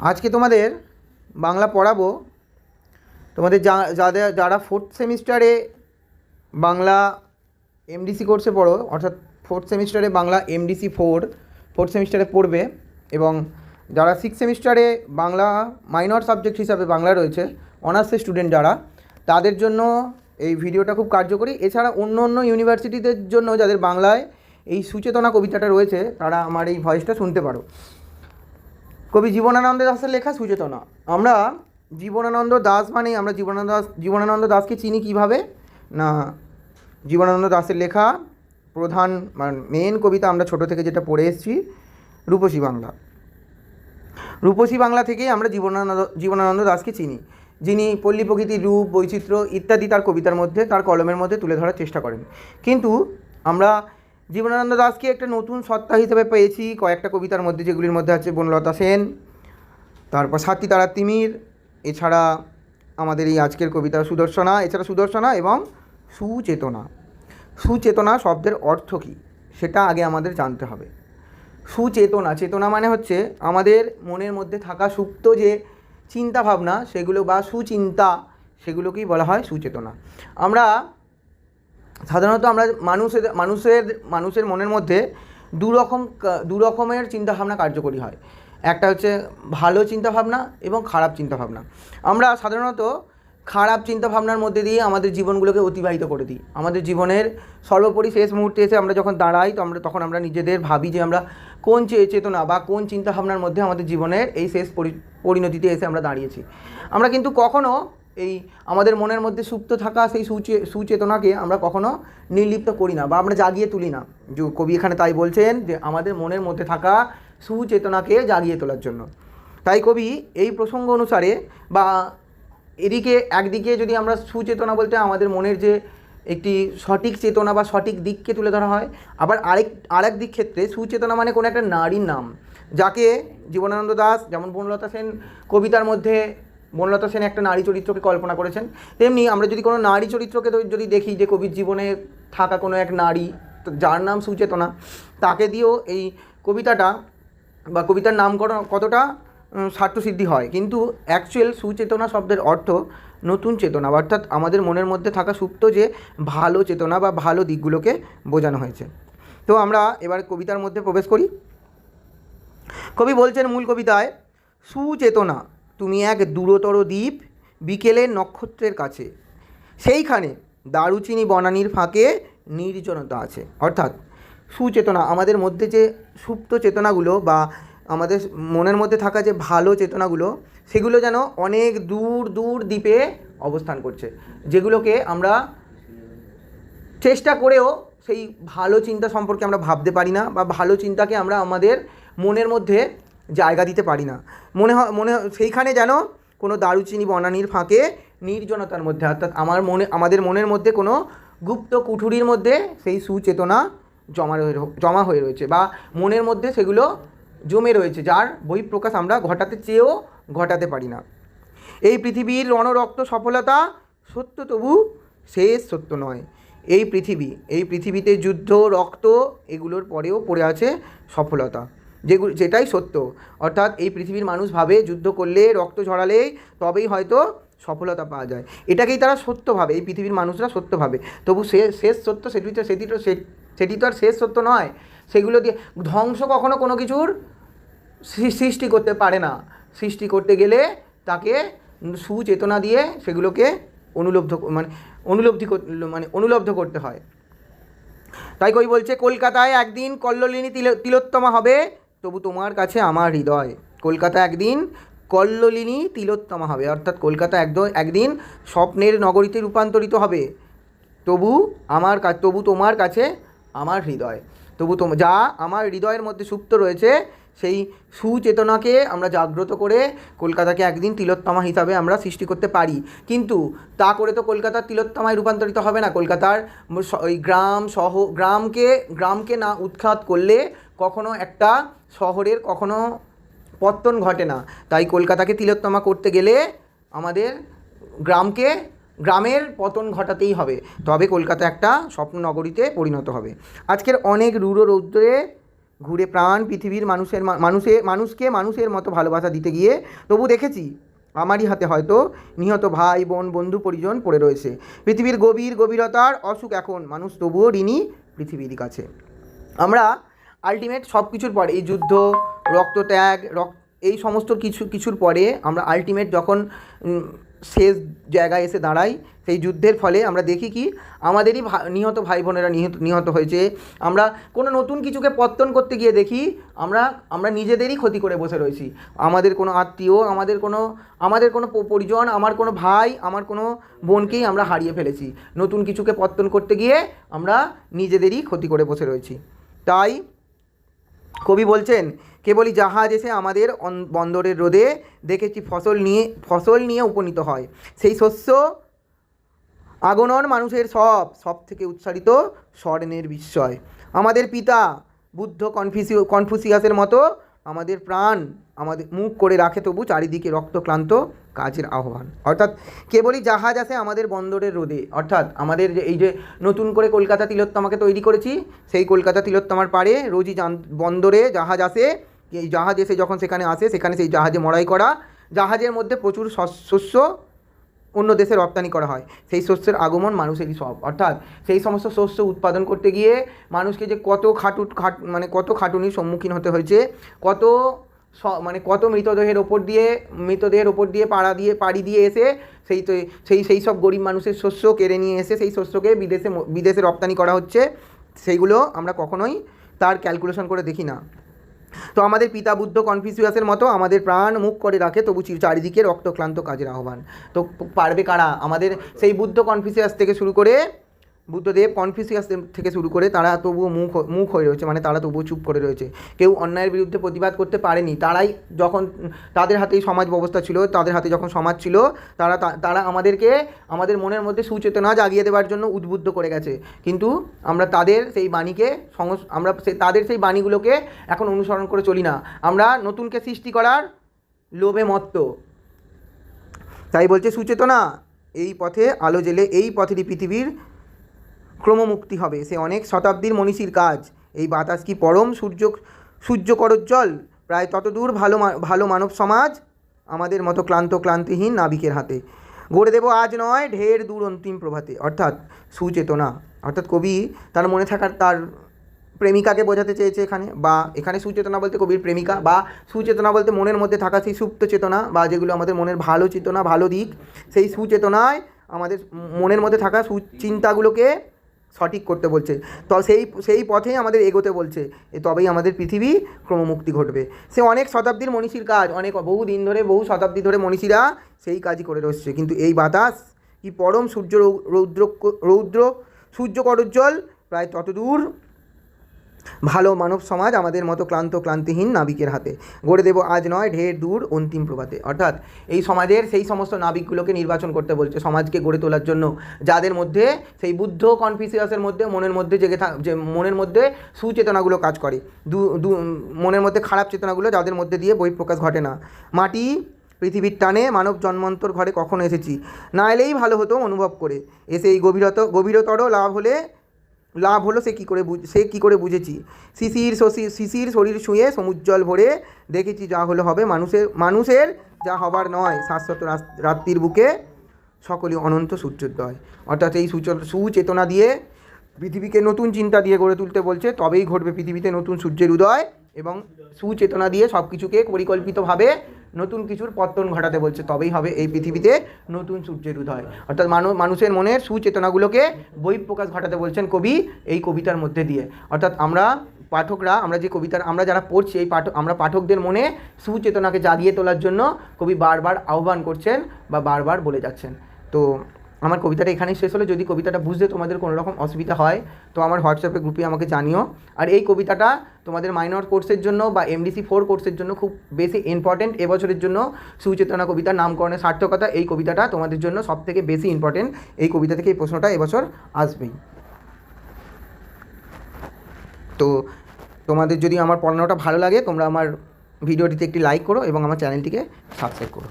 আজকে তোমাদের বাংলা পড়াবো। তোমাদের যারা ফোর্থ সেমিস্টারে বাংলা এমডিসি কোর্সে পড়ো, অর্থাৎ ফোর্থ সেমিস্টারে বাংলা এমডিসি ফোর্থ সেমিস্টারে পড়বে, এবং যারা সিক্স সেমিস্টারে বাংলা মাইনর সাবজেক্ট হিসাবে বাংলা রয়েছে, অনার্সের স্টুডেন্ট যারা, তাদের জন্য এই ভিডিওটা খুব কার্যকরী। এছাড়া অন্য অন্য ইউনিভার্সিটিদের জন্য যাদের বাংলায় এই সুচেতনা কবিতাটা রয়েছে, তারা আমার এই ভয়েসটা শুনতে পারো। কবি জীবনানন্দ দাশের লেখা সুচেতনা। আমরা জীবনানন্দ দাশ মানেই আমরা জীবনানন্দ দাশকে চিনি কিভাবে না, জীবনানন্দ দাশের লেখা প্রধান মেন কবিতা আমরা ছোট থেকে যেটা পড়ে এসেছি, রূপসী বাংলা। রূপসী বাংলা থেকেই আমরা জীবনানন্দ দাশকে চিনি, যিনি পল্লী প্রকৃতির রূপ, বৈচিত্র্য ইত্যাদি তার কবিতার মধ্যে, তার কলমের মধ্যে তুলে ধরার চেষ্টা করেন। কিন্তু আমরা জীবনানন্দ দাশকে একটা নতুন সত্তা হিসেবে পেয়েছি কয়েকটা কবিতার মধ্যে, যেগুলির মধ্যে আছে বনলতা সেন, তারপর সাথী তারা তিমির, এছাড়া আমাদের এই আজকের কবিতা সুদর্শনা এবং সুচেতনা। সুচেতনা শব্দের অর্থ কী সেটা আগে আমাদের জানতে হবে। চেতনা মানে হচ্ছে আমাদের মনের মধ্যে থাকা সুপ্ত যে চিন্তা ভাবনা, সেগুলো বা সুচিন্তা, সেগুলোকেই বলা হয় সুচেতনা। সাধারণত আমরা মানুষের মনের মধ্যে দু রকমের চিন্তাভাবনা কার্যকরী হয়। একটা হচ্ছে ভালো চিন্তাভাবনা এবং খারাপ চিন্তাভাবনা। আমরা সাধারণত খারাপ চিন্তাভাবনার মধ্যে দিয়ে আমাদের জীবনগুলোকে অতিবাহিত করে দিই। আমাদের জীবনের সর্বোপরি শেষ মুহূর্তে এসে আমরা যখন দাঁড়াই, তখন আমরা নিজেদের ভাবি যে আমরা কোন চেতনা বা কোন চিন্তাভাবনার মধ্যে আমাদের জীবনের এই শেষ পরিণতিতে এসে আমরা দাঁড়িয়েছি। আমরা কিন্তু কখনও এই আমাদের মনের মধ্যে সুপ্ত থাকা সেই সুচেতনাকে আমরা কখনো নির্লিপ্ত করি না বা আমরা জাগিয়ে তুলি না। যে কবি এখানে তাই বলছেন যে আমাদের মনের মধ্যে থাকা সুচেতনাকে জাগিয়ে তোলার জন্য। তাই কবি এই প্রসঙ্গ অনুসারে বা একদিকে যদি আমরা সুচেতনা বলতে আমাদের মনের যে একটি সঠিক চেতনা বা সঠিক দিককে তুলে ধরা হয়, আবার আরেক দিক ক্ষেত্রে সুচেতনা মানে কোনো একটা নারীর নাম, যাকে জীবনানন্দ দাশ যেমন বনলতা সেন কবিতার মধ্যে বনলতা সেন একটা নারী চরিত্রকে কল্পনা করেছেন, তেমনি আমরা যদি কোনো নারী চরিত্রকে যদি দেখি যে কবির জীবনে থাকা কোনো এক নারী যার নাম সুচেতনা, তাকে দিয়েও এই কবিতাটা বা কবিতার নামকরণ কতটা স্বার্থসিদ্ধি হয়। কিন্তু অ্যাকচুয়াল সুচেতনা শব্দের অর্থ নতুন চেতনা, অর্থাৎ আমাদের মনের মধ্যে থাকা সুপ্ত যে ভালো চেতনা বা ভালো দিকগুলোকে বোঝানো হয়েছে। তো আমরা এবার কবিতার মধ্যে প্রবেশ করি। কবি বলছেন মূল কবিতায়, সুচেতনা তুমি এক দূরতর দ্বীপ বিকেলের নক্ষত্রের কাছে, সেইখানে দারুচিনি বনানীর ফাঁকে নির্জনতা আছে। অর্থাৎ সুচেতনা আমাদের মধ্যে যে সুপ্ত চেতনাগুলো বা আমাদের মনের মধ্যে থাকা যে ভালো চেতনাগুলো, সেগুলো যেন অনেক দূর দূর দ্বীপে অবস্থান করছে, যেগুলোকে আমরা চেষ্টা করেও সেই ভালো চিন্তা সম্পর্কে আমরা ভাবতে পারি না বা ভালো চিন্তাকে আমরা আমাদের মনের মধ্যে জায়গা দিতে পারি না। সেইখানে যেন কোনো দারুচিনি বনানীর ফাঁকে নির্জনতার মধ্যে, অর্থাৎ আমাদের মনের মধ্যে কোনো গুপ্ত কুঠুরির মধ্যে সেই সুচেতনা জমা হয়ে রয়েছে বা মনের মধ্যে সেগুলো জমে রয়েছে, যার বহিঃপ্রকাশ আমরা ঘটাতে চেয়েও ঘটাতে পারি না। এই পৃথিবীর রণরক্ত সফলতা সত্য, তবু শেষ সত্য নয়। এই পৃথিবীতে যুদ্ধ, রক্ত, এগুলোর পরেও পড়ে আছে সফলতা, যেটাই সত্য। অর্থাৎ এই পৃথিবীর মানুষ ভাবে যুদ্ধ করলে, রক্ত ঝরালেই তবেই হয়তো সফলতা পাওয়া যায়, এটাকেই তারা সত্য ভাবে, এই পৃথিবীর মানুষরা সত্য ভাবে। তবু শেষ সত্য সেটি তো আর শেষ সত্য নয়। সেগুলো দিয়ে ধ্বংস কখনো কোনো কিছুর সৃষ্টি করতে পারে না। সৃষ্টি করতে গেলে তাকে সুচেতনা দিয়ে সেগুলোকে অনুলব্ধ করতে হয়। তাই কই বলছে, কলকাতায় একদিন কল্লোলিনী তিলোত্তমা হবে, তবু তোমার কাছে আমার হৃদয়। কলকাতা একদিন কল্লোলিনী তিলোত্তমা হবে, অর্থাৎ কলকাতা একদিন স্বপ্নের নগরীতে রূপান্তরিত হবে, তবু তোমার কাছে আমার হৃদয়। যা আমার হৃদয়ের মধ্যে সুপ্ত রয়েছে, সেই সুচেতনাকে আমরা জাগ্রত করে কলকাতাকে একদিন তিলোত্তমা হিসাবে আমরা সৃষ্টি করতে পারি। কিন্তু তা করে তো কলকাতার তিলোত্তমায় রূপান্তরিত হবে না। কলকাতার ওই গ্রামকে না উৎখাত করলে কখনো একটা শহরের কখনো পত্তন ঘটে না। তাই কলকাতাকে তিলোত্তমা করতে গেলে আমাদের গ্রামের পতন ঘটাতেই হবে, তবে কলকাতা একটা স্বপ্ন নগরীতে পরিণত হবে। আজকের অনেক রৌদ্রে ঘুরে প্রাণ পৃথিবীর মানুষকে মানুষের মতো ভালোবাসা দিতে গিয়ে তবু দেখেছি আমারই হাতে হয়তো নিহত ভাই বোন বন্ধু পরিজন পড়ে রয়েছে। পৃথিবীর গভীরতার অসুখ এখন মানুষ তবুও ঋণী পৃথিবীর কাছে। আমরা আলটিমেট সব কিছুর পরে এই যুদ্ধ, রক্তত্যাগ, এই সমস্ত কিছুর পরে আমরা আলটিমেট যখন শেষ জায়গায় এসে দাঁড়াই, সেই যুদ্ধের ফলে আমরা দেখি কি আমাদেরই নিহত ভাই বোনেরা নিহত হয়েছে। আমরা কোনো নতুন কিছুকে পত্তন করতে গিয়ে দেখি আমরা নিজেদেরই ক্ষতি করে বসে রয়েছি। আমাদের কোনো আত্মীয়, আমাদের কোনো পরিজন, আমার কোনো ভাই, আমার কোনো বোনকেই আমরা হারিয়ে ফেলেছি। নতুন কিছুকে পত্তন করতে গিয়ে আমরা নিজেদেরই ক্ষতি করে বসে রয়েছি। তাই কবি বলছেন, কেবলই জাহাজ এসে আমাদের বন্দরের রোদে দেখেছি ফসল নিয়ে উপনীত হয়। সেই শস্য আগনন মানুষের সব থেকে উচ্চারিত স্বর্ণের বিস্ময়। আমাদের পিতা বুদ্ধ কনফুসিয়াসের মতো আমাদের প্রাণ আমাদের মুখ করে রাখে তবু চারিদিকে রক্তক্লান্ত কাজের আহ্বান। অর্থাৎ কেবলই জাহাজ আসে আমাদের বন্দরের রোদে, অর্থাৎ আমাদের এই যে নতুন করে কলকাতা তিলোত্তমাকে তৈরি করেছি, সেই কলকাতা তিলোত্তমার পাড়ে রোজই বন্দরে জাহাজ আসে। এই জাহাজ এসে যখন সেখানে আসে, সেখানে সেই জাহাজে মড়াই করা, জাহাজের মধ্যে প্রচুর শস্য অন্য দেশে রপ্তানি করা হয়। সেই শস্যের আগমন মানুষেরই সব। অর্থাৎ সেই সমস্ত শস্য উৎপাদন করতে গিয়ে মানুষকে যে কত খাটুনির সম্মুখীন হতে হয়েছে, কত মৃতদেহের ওপর দিয়ে পাড়ি দিয়ে এসে সেই সব গরিব মানুষের শস্য কেড়ে নিয়ে এসে সেই শস্যকে বিদেশে রপ্তানি করা হচ্ছে, সেইগুলো আমরা কখনোই তার ক্যালকুলেশন করে দেখি না। তো আমাদের পিতা বুদ্ধ কনফুসিয়াসের মতো আমাদের প্রাণ মুখ করে রাখে তবু চারিদিকে রক্তক্লান্ত কাজের আহ্বান। তো পারবে কারা? আমাদের সেই বুদ্ধদেব কনফুসিয়াস থেকে শুরু করে তারা তবুও মুখ হয়ে রয়েছে, মানে তারা তবুও চুপ করে রয়েছে। কেউ অন্যায়ের বিরুদ্ধে প্রতিবাদ করতে পারেনি। তারাই যখন তাদের হাতেই সমাজ ব্যবস্থা ছিল, তাদের হাতে যখন সমাজ ছিল, তারা আমাদের মনের মধ্যে সুচেতনা জাগিয়ে দেওয়ার জন্য উদ্বুদ্ধ করে গেছে। কিন্তু আমরা তাদের সেই বাণীগুলোকে এখন অনুসরণ করে চলি না। আমরা নতুনকে সৃষ্টি করার লোভে মত্ত। তাই বলছে সুচেতনা এই পথে আলো জেলে এই পথেরই পৃথিবীর ক্রমমুক্তি হবে। সে অনেক শতাব্দীর মনীষীর কাজ। এই বাতাস কি পরম সূর্যকরোজ্জ্বল, প্রায় ততদূর ভালো মানব সমাজ আমাদের মতো ক্লান্তিহীন নাবিকের হাতে। গড়ে দেব আজ নয় ঢের দূর অন্তিম প্রভাতে। অর্থাৎ সুচেতনা, অর্থাৎ কবি তার মনে থাকার তার প্রেমিকাকে বোঝাতে চেয়েছে এখানে, বা এখানে সুচেতনা বলতে কবির প্রেমিকা, বা সুচেতনা বলতে মনের মধ্যে থাকা সেই সুপ্ত চেতনা, বা যেগুলো আমাদের মনের ভালো চেতনা, ভালো দিক, সেই সুচেতনায় আমাদের মনের মধ্যে থাকা সুচিন্তাগুলোকে সঠিক করতে বলছে। তো সেই পথেই আমাদের এগোতে বলছে, তবেই আমাদের পৃথিবী ক্রমমুক্তি ঘটবে। সে অনেক শতাব্দীর মনীষীর কাজ, বহু শতাব্দী ধরে মনীষীরা সেই কাজই করে রয়েছে। কিন্তু এই বাতাস কি পরম সূর্যকরোজ্জ্বল, প্রায় ততদূর ভালো মানব সমাজ আমাদের মতো ক্লান্তিহীন নাবিকের হাতে। গড়ে দেব আজ নয় ঢের দূর অন্তিম প্রভাতে। অর্থাৎ এই সমাজের সেই সমস্ত নাবিকগুলোকে নির্বাচন করতে বলছে সমাজকে গড়ে তোলার জন্য, যাদের মধ্যে সেই বুদ্ধ কনফুসিয়াসের মধ্যে মনের মধ্যে সুচেতনাগুলো কাজ করে, মনের মধ্যে খারাপ চেতনাগুলো যাদের মধ্যে দিয়ে বহিঃপ্রকাশ ঘটে না। মাটি পৃথিবীর টানে মানব জন্মান্তর ঘরে কখনো এসেছি, না এলেই ভালো হতো অনুভব করে। এসে এই গভীরতর লাভ হলো সে কী করে বুঝেছি। শিশির শরীর ছুঁয়ে সমুজ্জ্বল ভরে দেখেছি যা হলো হবে মানুষের যা হবার নয়, শাশ্বত রাত্রির বুকে সকলে অনন্ত সূর্যোদয়। অর্থাৎ এই সুচেতনা দিয়ে পৃথিবীকে নতুন চিন্তা দিয়ে গড়ে তুলতে বলছে, তবেই ঘটবে পৃথিবীতে নতুন সূর্যের উদয়, এবং সুচেতনা দিয়ে সব কিছুকে পরিকল্পিতভাবে নতুন কিছুর পত্তন ঘটাতে বলছে, তবেই হবে এই পৃথিবীতে নতুন সূর্যের উদয়। অর্থাৎ মানুষের মনের সুচেতনাগুলোকে বহিঃপ্রকাশ ঘটাতে বলছেন কবি এই কবিতার মধ্যে দিয়ে। অর্থাৎ আমরা যারা পড়ছি আমরা পাঠকদের মনে সুচেতনাকে জাগিয়ে তোলার জন্য কবি বারবার আহ্বান করছেন বা বারবার বলে যাচ্ছেন। তো আমার কবিতাটা এখানেই শেষ হলো। যদি কবিতাটা বুঝতে তোমাদের কোনো রকম অসুবিধা হয় তো আমার হোয়াটসঅ্যাপে গ্রুপে আমাকে জানিও। আর এই কবিতাটা তোমাদের মাইনর কোর্সের জন্য বা MDC 4 কোর্সের জন্য খুব বেশি ইম্পর্টেন্ট। এবছরের জন্য সুচেতনা কবিতার নামকরণের সার্থকতা, এই কবিতাটা তোমাদের জন্য সবথেকে বেশি ইম্পর্টেন্ট। এই কবিতা থেকে এই প্রশ্নটা এবছর আসবেই। তো তোমাদের যদি আমার পড়ানোটা ভালো লাগে তোমরা আমার ভিডিওটিতে একটি লাইক করো এবং আমার চ্যানেলটিকে সাবস্ক্রাইব করো।